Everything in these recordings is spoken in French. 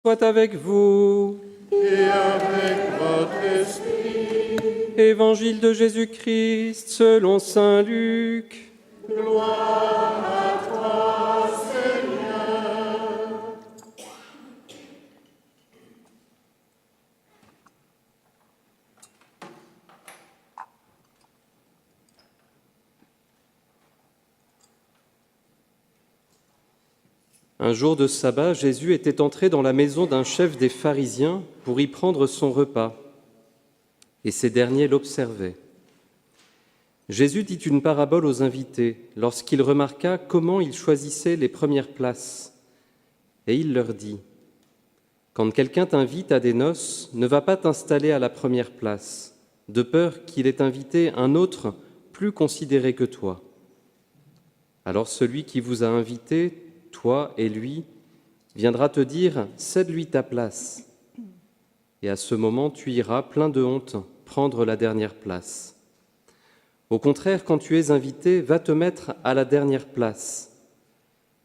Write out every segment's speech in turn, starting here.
Soit avec vous. Et avec votre esprit. Évangile de Jésus-Christ selon saint Luc. Gloire à toi, Seigneur. Un jour de sabbat, Jésus était entré dans la maison d'un chef des pharisiens pour y prendre son repas. Et ces derniers l'observaient. Jésus dit une parabole aux invités lorsqu'il remarqua comment ils choisissaient les premières places. Et il leur dit : « Quand quelqu'un t'invite à des noces, ne va pas t'installer à la première place, de peur qu'il ait invité un autre plus considéré que toi. Alors celui qui vous a invité, toi et lui, viendra te dire : cède-lui ta place. Et à ce moment, tu iras, plein de honte, prendre la dernière place. Au contraire, quand tu es invité, va te mettre à la dernière place.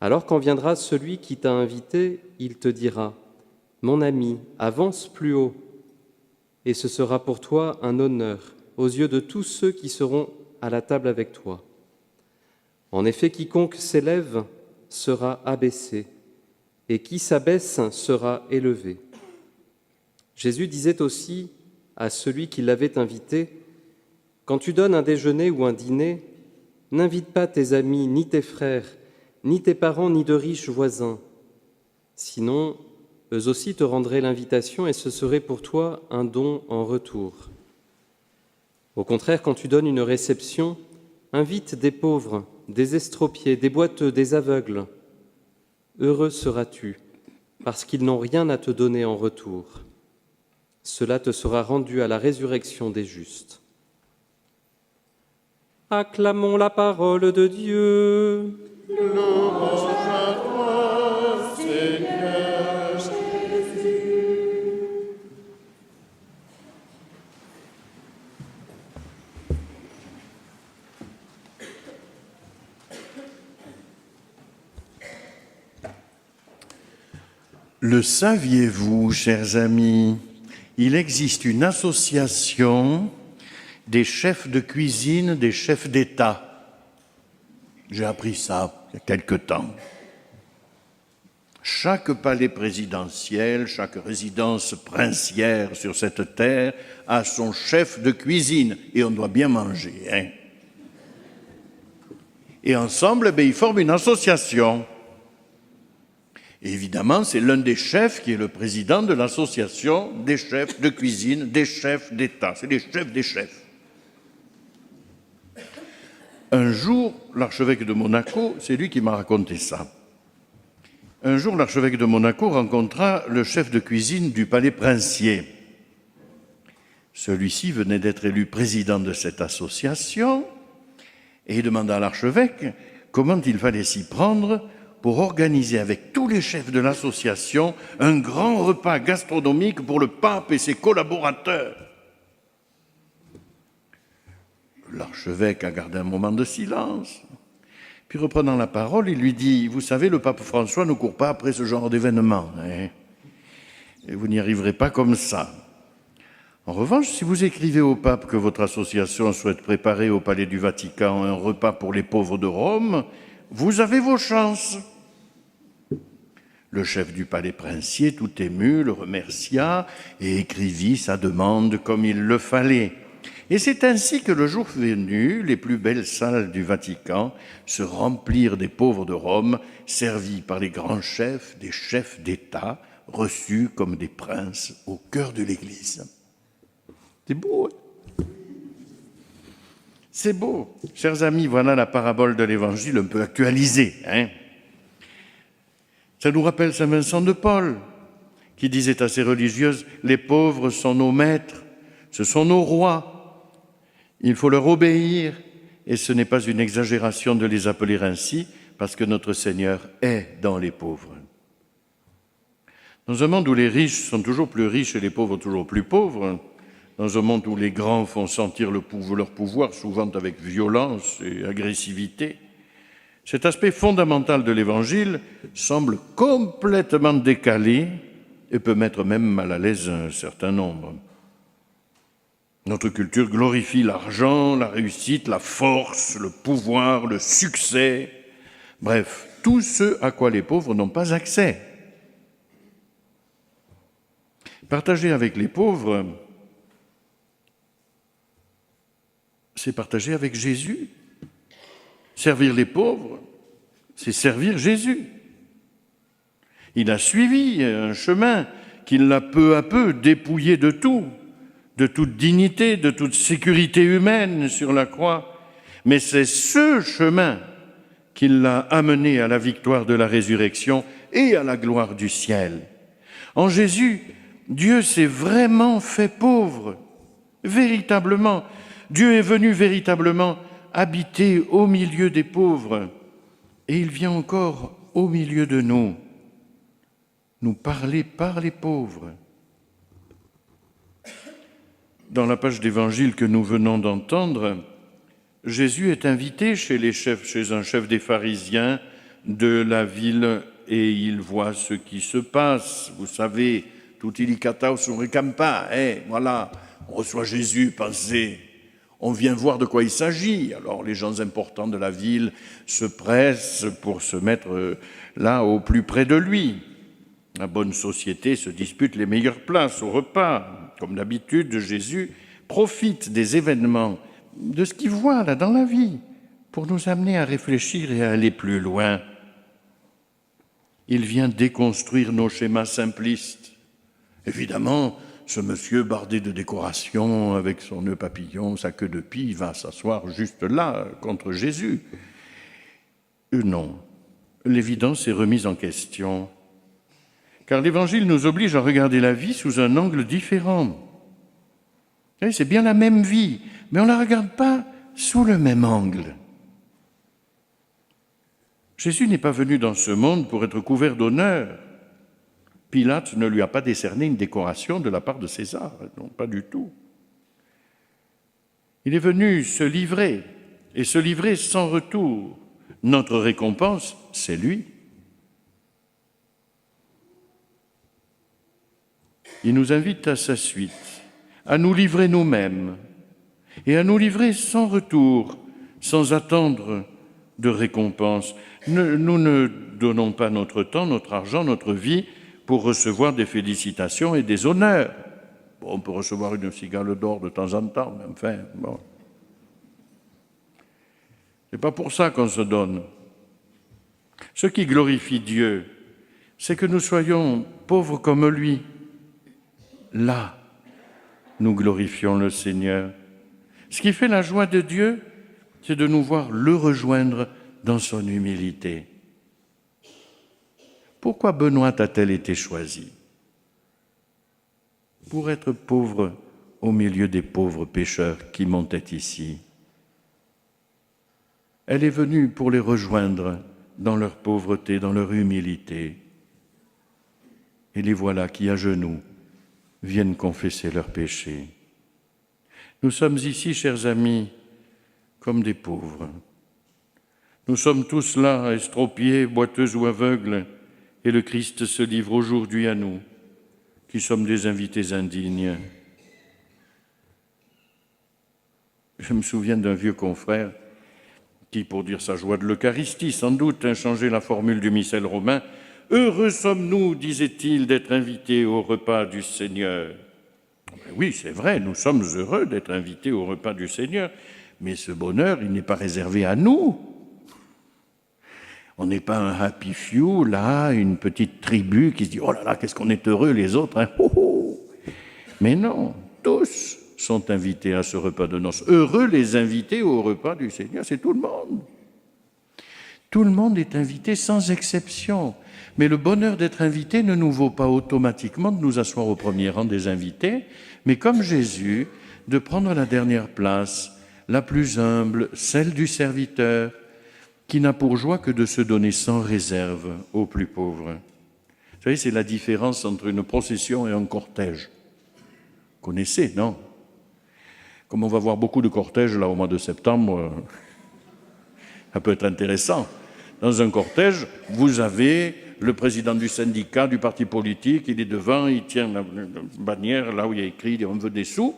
Alors quand viendra celui qui t'a invité, il te dira : mon ami, avance plus haut. Et ce sera pour toi un honneur aux yeux de tous ceux qui seront à la table avec toi. En effet, quiconque s'élève sera abaissé, et qui s'abaisse sera élevé. Jésus disait aussi à celui qui l'avait invité : quand tu donnes un déjeuner ou un dîner, n'invite pas tes amis, ni tes frères, ni tes parents, ni de riches voisins. Sinon, eux aussi te rendraient l'invitation et ce serait pour toi un don en retour. Au contraire, quand tu donnes une réception, invite des pauvres, des estropiés, des boiteux, des aveugles. Heureux seras-tu, parce qu'ils n'ont rien à te donner en retour. Cela te sera rendu à la résurrection des justes. Acclamons la parole de Dieu. Louange à toi, Seigneur Jésus. Le saviez-vous, chers amis, il existe une association des chefs de cuisine, des chefs d'État. J'ai appris ça il y a quelque temps. Chaque palais présidentiel, chaque résidence princière sur cette terre a son chef de cuisine. Et on doit bien manger, hein. Et ensemble, ils forment une association. Et évidemment, c'est l'un des chefs qui est le président de l'association des chefs de cuisine, des chefs d'État. C'est les chefs des chefs. Un jour, l'archevêque de Monaco, c'est lui qui m'a raconté ça. Un jour, l'archevêque de Monaco rencontra le chef de cuisine du palais princier. Celui-ci venait d'être élu président de cette association et il demanda à l'archevêque comment il fallait s'y prendre pour organiser avec tous les chefs de l'association un grand repas gastronomique pour le pape et ses collaborateurs. L'archevêque a gardé un moment de silence. Puis reprenant la parole, il lui dit : « Vous savez, le pape François ne court pas après ce genre d'événement. Hein, et vous n'y arriverez pas comme ça. En revanche, si vous écrivez au pape que votre association souhaite préparer au Palais du Vatican un repas pour les pauvres de Rome, vous avez vos chances. » Le chef du palais princier, tout ému, le remercia et écrivit sa demande comme il le fallait. Et c'est ainsi que le jour venu, les plus belles salles du Vatican se remplirent des pauvres de Rome, servis par les grands chefs, des chefs d'État, reçus comme des princes au cœur de l'Église. C'est beau, hein ? C'est beau. Chers amis, voilà la parabole de l'Évangile un peu actualisée, hein ? Ça nous rappelle Saint Vincent de Paul, qui disait à ses religieuses : « Les pauvres sont nos maîtres, ce sont nos rois. Il faut leur obéir, et ce n'est pas une exagération de les appeler ainsi, parce que notre Seigneur est dans les pauvres. » Dans un monde où les riches sont toujours plus riches et les pauvres toujours plus pauvres, dans un monde où les grands font sentir leur pouvoir, souvent avec violence et agressivité, cet aspect fondamental de l'Évangile semble complètement décalé et peut mettre même mal à l'aise un certain nombre. Notre culture glorifie l'argent, la réussite, la force, le pouvoir, le succès, bref, tout ce à quoi les pauvres n'ont pas accès. Partager avec les pauvres, c'est partager avec Jésus. Servir les pauvres, c'est servir Jésus. Il a suivi un chemin qui l'a peu à peu dépouillé de tout, de toute dignité, de toute sécurité humaine sur la croix. Mais c'est ce chemin qui l'a amené à la victoire de la résurrection et à la gloire du ciel. En Jésus, Dieu s'est vraiment fait pauvre, véritablement. Dieu est venu véritablement habiter au milieu des pauvres, et il vient encore au milieu de nous parler par les pauvres. Dans la page d'évangile que nous venons d'entendre, Jésus est invité chez un chef des pharisiens de la ville, et il voit ce qui se passe. Vous savez, tutti kata sur recampa, voilà, on reçoit Jésus, pensez, on vient voir de quoi il s'agit. Alors les gens importants de la ville se pressent pour se mettre là au plus près de lui. La bonne société se dispute les meilleures places au repas. Comme d'habitude, Jésus profite des événements, de ce qu'il voit là dans la vie, pour nous amener à réfléchir et à aller plus loin. Il vient déconstruire nos schémas simplistes. Évidemment, ce monsieur bardé de décorations, avec son nœud papillon, sa queue de pie, va s'asseoir juste là, contre Jésus. Non, l'évidence est remise en question, car l'Évangile nous oblige à regarder la vie sous un angle différent. C'est bien la même vie, mais on ne la regarde pas sous le même angle. Jésus n'est pas venu dans ce monde pour être couvert d'honneur. Pilate ne lui a pas décerné une décoration de la part de César, non, pas du tout. Il est venu se livrer, et se livrer sans retour. Notre récompense, c'est lui. Il nous invite à sa suite, à nous livrer nous-mêmes, et à nous livrer sans retour, sans attendre de récompense. Nous ne donnons pas notre temps, notre argent, notre vie pour recevoir des félicitations et des honneurs. Bon, on peut recevoir une cigale d'or de temps en temps, mais enfin, bon. C'est pas pour ça qu'on se donne. Ce qui glorifie Dieu, c'est que nous soyons pauvres comme lui. Là, nous glorifions le Seigneur. Ce qui fait la joie de Dieu, c'est de nous voir le rejoindre dans son humilité. Pourquoi Benoît a-t-elle été choisie? Pour être pauvre au milieu des pauvres pécheurs qui montaient ici. Elle est venue pour les rejoindre dans leur pauvreté, dans leur humilité. Et les voilà qui, à genoux, viennent confesser leurs péchés. Nous sommes ici, chers amis, comme des pauvres. Nous sommes tous là, estropiés, boiteux ou aveugles, et le Christ se livre aujourd'hui à nous, qui sommes des invités indignes. Je me souviens d'un vieux confrère qui, pour dire sa joie de l'Eucharistie, sans doute, a changé la formule du missel romain. « Heureux sommes-nous, disait-il, d'être invités au repas du Seigneur. » Oui, c'est vrai, nous sommes heureux d'être invités au repas du Seigneur, mais ce bonheur, il n'est pas réservé à nous. On n'est pas un happy few, là, une petite tribu qui se dit « Oh là là, qu'est-ce qu'on est heureux les autres hein. Oh, oh. » Mais non, tous sont invités à ce repas de noces. Heureux les invités au repas du Seigneur, c'est tout le monde. Tout le monde est invité sans exception. Mais le bonheur d'être invité ne nous vaut pas automatiquement de nous asseoir au premier rang des invités, mais comme Jésus, de prendre la dernière place, la plus humble, celle du serviteur, qui n'a pour joie que de se donner sans réserve aux plus pauvres. Vous savez, c'est la différence entre une procession et un cortège. Vous connaissez, non? Comme on va voir beaucoup de cortèges là au mois de septembre, ça peut être intéressant. Dans un cortège, vous avez le président du syndicat, du parti politique, il est devant, il tient la bannière là où il y a écrit « on veut des sous ».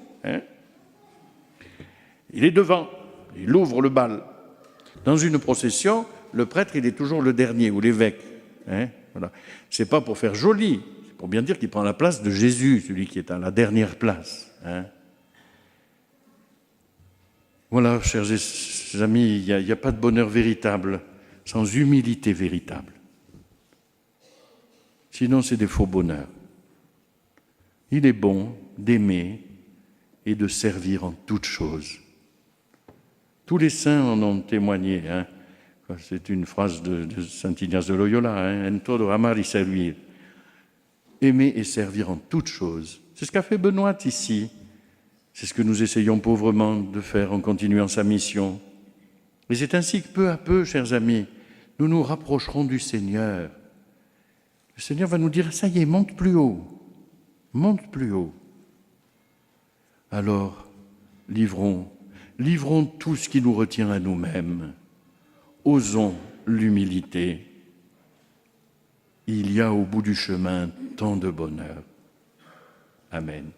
Il est devant, il ouvre le bal. Dans une procession, le prêtre, il est toujours le dernier, ou l'évêque. Voilà. C'est pas pour faire joli, c'est pour bien dire qu'il prend la place de Jésus, celui qui est à la dernière place. Voilà, chers amis, il n'y a pas de bonheur véritable sans humilité véritable. Sinon, c'est des faux bonheurs. Il est bon d'aimer et de servir en toutes choses. Tous les saints en ont témoigné. C'est une phrase de saint Ignace de Loyola. En todo amar y servir. Aimer et servir en toutes choses. C'est ce qu'a fait Benoît ici. C'est ce que nous essayons pauvrement de faire en continuant sa mission. Et c'est ainsi que peu à peu, chers amis, nous nous rapprocherons du Seigneur. Le Seigneur va nous dire, ça y est, monte plus haut. Monte plus haut. Alors, livrons tout ce qui nous retient à nous-mêmes. Osons l'humilité. Il y a au bout du chemin tant de bonheur. Amen.